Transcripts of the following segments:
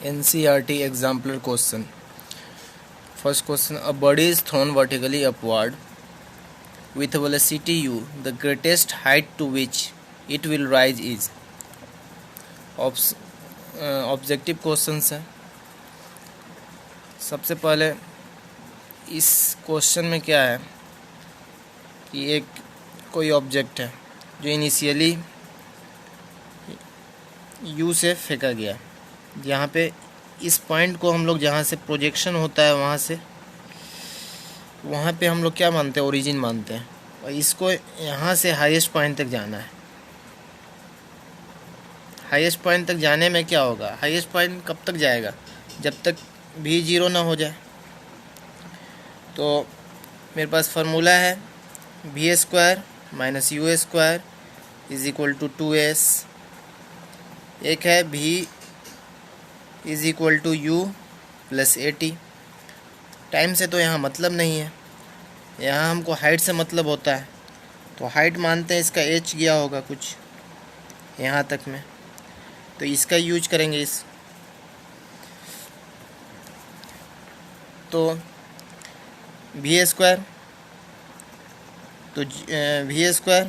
NCERT example question. First question: a body is thrown vertically upward with a velocity u. The greatest height to which it will rise is. Objective questions है. सबसे पहले इस question में क्या है कि एक कोई ऑब्जेक्ट है जो इनिशियली यू से फेंका गया. यहाँ पे इस पॉइंट को हम लोग जहाँ से प्रोजेक्शन होता है वहाँ पे हम लोग क्या मानते हैं, ओरिजिन मानते हैं. और इसको यहाँ से हाईएस्ट पॉइंट तक जाना है. हाईएस्ट पॉइंट तक जाने में क्या होगा, हाईएस्ट पॉइंट कब तक जाएगा, जब तक भी जीरो ना हो जाए. तो मेरे पास फार्मूला है V square minus U square is equal to 2s. एक है v is equal to U plus AT. Time से तो यहाँ मतलब नहीं है, यहाँ हमको हाइट से मतलब होता है. तो हाइट मानते हैं इसका h गया होगा कुछ यहाँ तक में, तो इसका यूज करेंगे इस. तो V square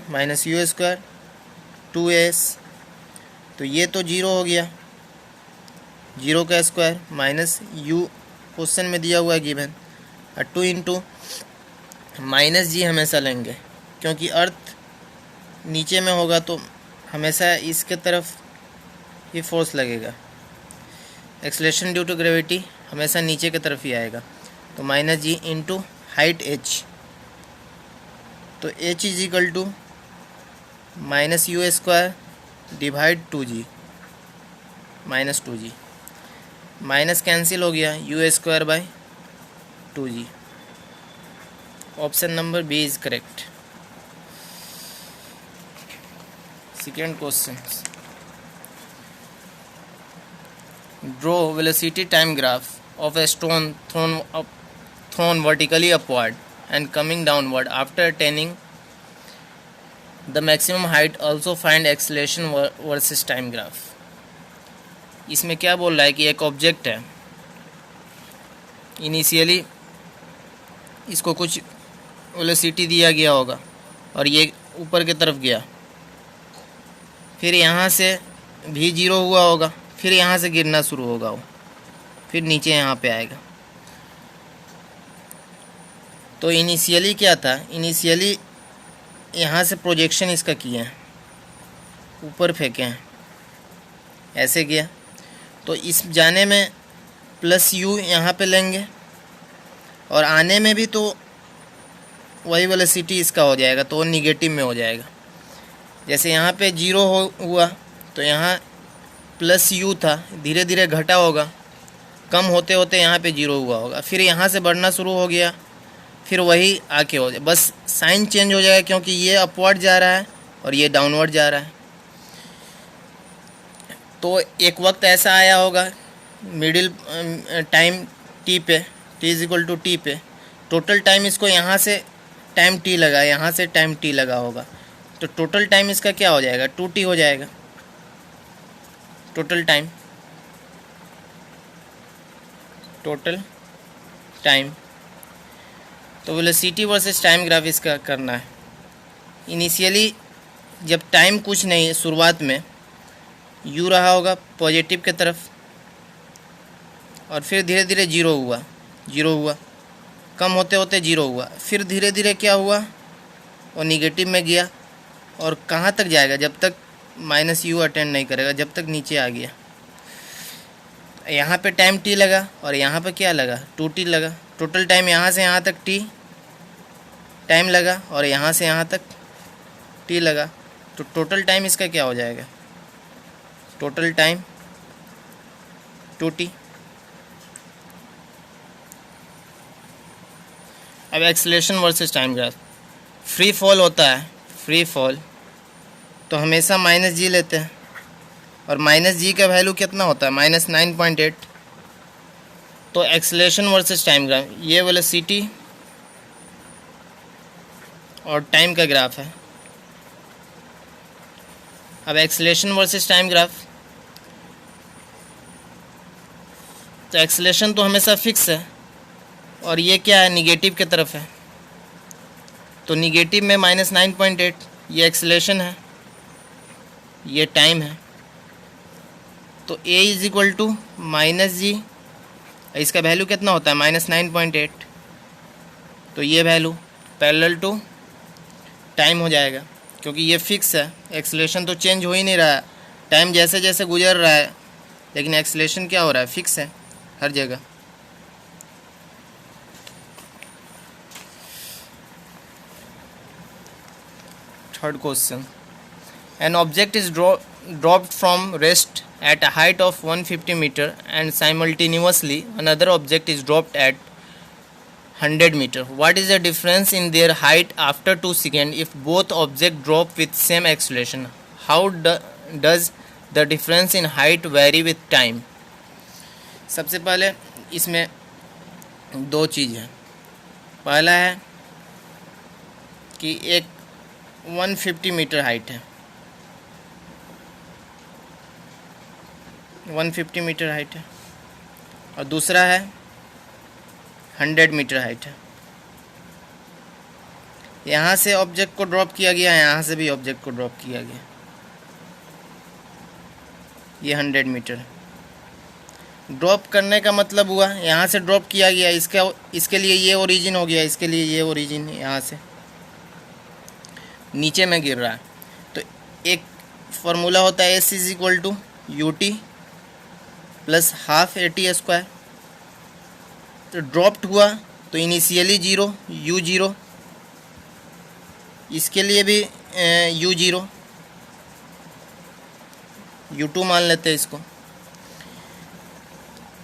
minus U square 2s. तो ये तो जीरो हो गया, जीरो का स्क्वायर माइनस यू क्वेश्चन में दिया हुआ है गिवन. और 2 इंटू माइनस जी हमेशा लेंगे क्योंकि अर्थ नीचे में होगा तो हमेशा इसके तरफ ही फोर्स लगेगा. एक्सेलरेशन ड्यू टू ग्रेविटी हमेशा नीचे की तरफ ही आएगा. तो minus G into height h. तो h is equal to minus U square divide 2g minus 2g. Minus cancel हो गया, U square by 2g. Option number B is correct. Second question. Draw velocity time graph of a stone thrown vertically upward and coming downward after attaining the maximum height. Also find acceleration versus time graph. इसमें क्या बोल रहा है कि एक object है, initially इसको कुछ वेलोसिटी दिया गया होगा और ये ऊपर की तरफ गया, फिर यहाँ से भी जीरो हुआ होगा, फिर यहाँ से गिरना शुरू होगा वो, फिर नीचे यहाँ पे आएगा. तो इनिशियली क्या था, इनिशियली यहाँ से प्रोजेक्शन इसका किए हैं, ऊपर फेंके हैं, ऐसे गया. तो इस जाने में प्लस यू यहाँ पे लेंगे और आने में भी तो वही वेलोसिटी इसका हो जाएगा, तो वो निगेटिव में हो जाएगा. जैसे यहाँ पे जीरो हुआ तो यहाँ प्लस यू था, धीरे धीरे घटा होगा, कम होते होते यहाँ पे जीरो हुआ होगा, फिर यहाँ से बढ़ना शुरू हो गया, फिर वही आके हो जाए. बस साइन चेंज हो जाएगा क्योंकि ये अपवर्ड जा रहा है और ये डाउनवर्ड जा रहा है. तो एक वक्त ऐसा आया होगा मिडिल टाइम टी पे, T is equal to T पे, टोटल टाइम इसको यहाँ से टाइम टी लगा, यहाँ से टाइम टी लगा होगा, तो टोटल टाइम इसका क्या हो जाएगा, 2t हो जाएगा टोटल टाइम. तो वेलोसिटी वर्सेस टाइम ग्राफ इसका करना है. इनिशियली जब टाइम कुछ नहीं है, शुरुआत में यू रहा होगा पॉजिटिव के तरफ और फिर धीरे धीरे जीरो हुआ, कम होते होते जीरो हुआ, फिर धीरे धीरे क्या हुआ, वो निगेटिव में गया और कहाँ तक जाएगा, जब तक माइनस यू अटेंड नहीं करेगा, जब तक नीचे आ गया. यहाँ पे टाइम टी लगा और यहाँ पे क्या लगा, 2t लगा. टोटल टाइम यहाँ से यहाँ तक t टाइम लगा और यहाँ से यहाँ तक t लगा. तो टोटल टाइम इसका क्या हो जाएगा, टोटल टाइम 2t. अब acceleration versus time graph. Free fall होता है, फ्री फॉल तो हमेशा माइनस जी लेते हैं और माइनस जी का वैल्यू कितना होता है, -9.8. तो एक्सेलरेशन वर्सेस टाइम ग्राफ, ये वेलोसिटी और टाइम का ग्राफ है. अब एक्सेलरेशन वर्सेस टाइम ग्राफ, तो एक्सेलेरेशन तो हमेशा फिक्स है, और ये क्या है, निगेटिव की तरफ है, तो निगेटिव में -9.8 ये एक्सेलेरेशन है, ये टाइम है। तो a is equal to -g, इसका वैल्यू कितना होता है, -9.8, तो ये वैल्यू पैरेलल टू टाइम हो जाएगा, क्योंकि ये फिक्स है, एक्सेलेरेशन तो चेंज हो ही नहीं रहा है, टाइम जैसे जैसे गुजर रहा है, लेकिन एक्सेलेरेशन क्या हो रहा है, फिक्स है हर जगह। Third question, an object is dropped from rest at a height of 150 meter and simultaneously another object is dropped at 100 meter. What is the difference in their height after 2 seconds if both objects drop with same acceleration? How does the difference in height vary with time? सबसे पहले इसमें दो चीज़ है। पहला है कि एक 150 metre height है, 150 मीटर हाइट है, और दूसरा है 100 मीटर हाइट है। यहाँ से ऑब्जेक्ट को ड्रॉप किया गया है, यहाँ से भी ऑब्जेक्ट को ड्रॉप किया गया, ये 100 मीटर। ड्रॉप करने का मतलब हुआ यहाँ से ड्रॉप किया गया, इसके लिए ये ओरिजिन हो गया, इसके लिए ये ओरिजिन यहाँ से नीचे में गिर रहा है। तो एक फार्मूला होता है S is equal to UT plus half AT²। तो ड्रॉप्ड हुआ तो इनिशियली 0 U0, इसके लिए भी U0, U2 मान लेते हैं इसको।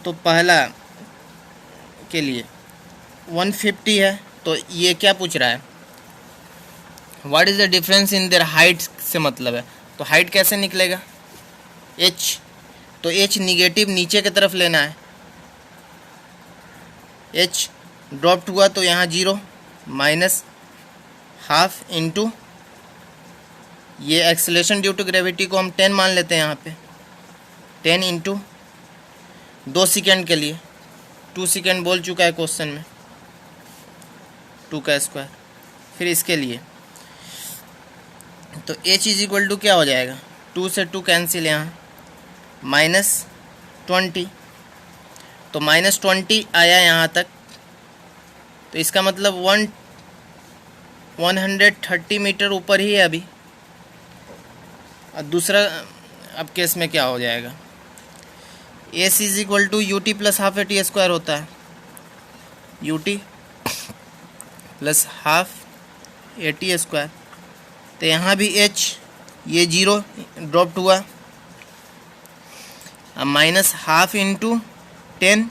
तो पहला के लिए 150 है, तो ये क्या पूछ रहा है, what is the difference in their height से मतलब है। तो हाइट कैसे निकलेगा, h, तो h निगेटिव नीचे की तरफ लेना है, h ड्रॉप्ड हुआ तो यहाँ 0 माइनस हाफ इंटू ये एक्सेलेरेशन ड्यू टू ग्रेविटी को हम 10 मान लेते हैं, यहाँ पे 10 इंटू 2 सेकेंड के लिए 2 सेकेंड बोल चुका है क्वेश्चन में, 2 का स्क्वायर। फिर इसके लिए तो h इज इक्वल टू क्या हो जाएगा, 2 से 2 कैंसिल, यहाँ -20, तो -20 आया यहाँ तक, तो इसका मतलब 130 मीटर ऊपर ही है अभी। और दूसरा अब केस में क्या हो जाएगा, S is equal to UT plus half AT² होता है, UT प्लस हाफ AT²। तो यहाँ भी h, ये 0 ड्रॉप्ड हुआ, अब माइनस हाफ इंटू 10,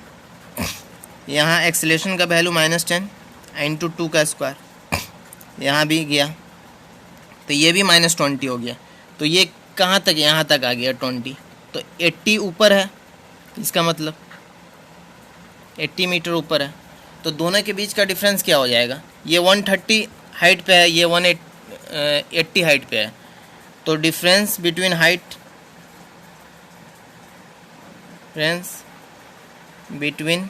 यहाँ एक्सेलेरेशन का वैल्यू -10 इंटू 2 का स्क्वायर, यहाँ भी गया, तो ये भी -20 हो गया। तो ये कहाँ तक, यहाँ तक आ गया 20, तो 80 ऊपर है, इसका मतलब 80 मीटर ऊपर है। तो दोनों के बीच का डिफरेंस क्या हो जाएगा, ये 130 हाइट पे है, ये 180 हाइट पे है, तो difference between height, difference between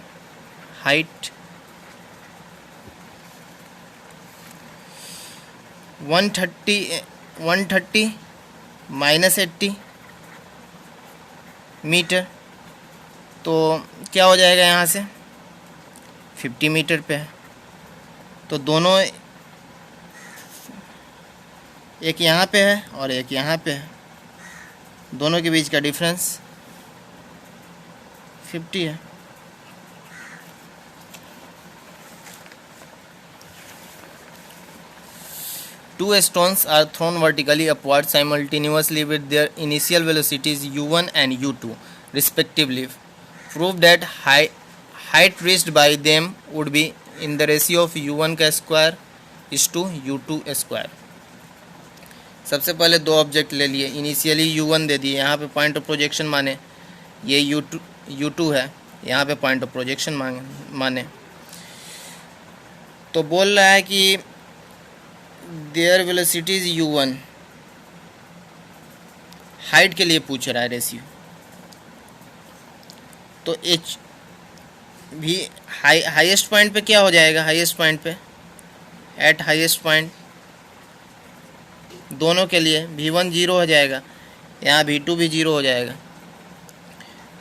height 130 minus 80 metre, तो क्या हो जाएगा, यहाँ से 50 मीटर पे है। तो दोनों, एक यहाँ पे है और एक यहाँ पे है, दोनों के बीच का डिफरेंस 50 है। Two stones are thrown vertically upward simultaneously with their initial velocities u1 and u2 respectively. Prove that height reached by them would be in the ratio of u1 का square is to u2 square. सबसे पहले दो object ले लिए, initially u1 दे दिए, यहाँ पे point of projection माने, ये u2 है, यहाँ पे पॉइंट ऑफ प्रोजेक्शन माने। तो बोल रहा है कि there velocity is u1, height के लिए पूछ रहा है रेशियो। तो h भी हाईएस्ट पॉइंट पे क्या हो जाएगा, हाईएस्ट पॉइंट पे एट हाईएस्ट पॉइंट दोनों के लिए v1 जीरो हो जाएगा, यहाँ v2 भी जीरो हो जाएगा।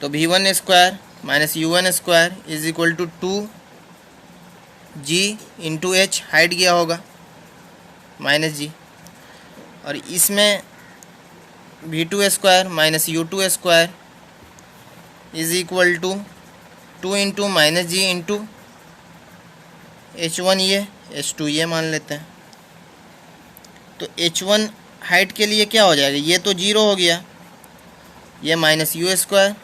तो v1 square minus u1 square is equal to 2g into H, height गया होगा माइनस जी, और इसमें v2 square minus u2 square is equal to 2 into minus G into h1 ये h2 ये मान लेते हैं। तो h1 हाइट के लिए क्या हो जाएगा, ये तो जीरो हो गया, ये माइनस u स्क्वायर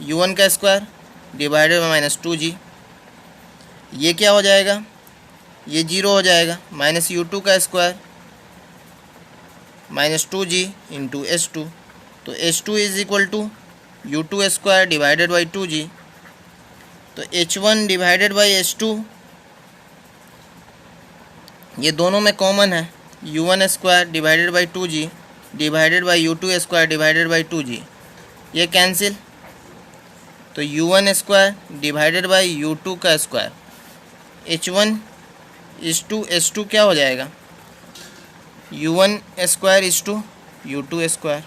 u1 का square divided by minus 2g, ये क्या हो जाएगा, ये जीरो हो जाएगा, माइनस u2 का square minus 2g into h2। तो h2 is equal to u2 square divided by 2g। तो h1 डिवाइडेड बाई h2 ये दोनों में कॉमन है, u1 square divided by 2g divided by u2 square divided by 2g, ये cancel. तो u1 square divided by u2 का square, h1 is to h2 क्या हो जाएगा, u1 square is to u2 square.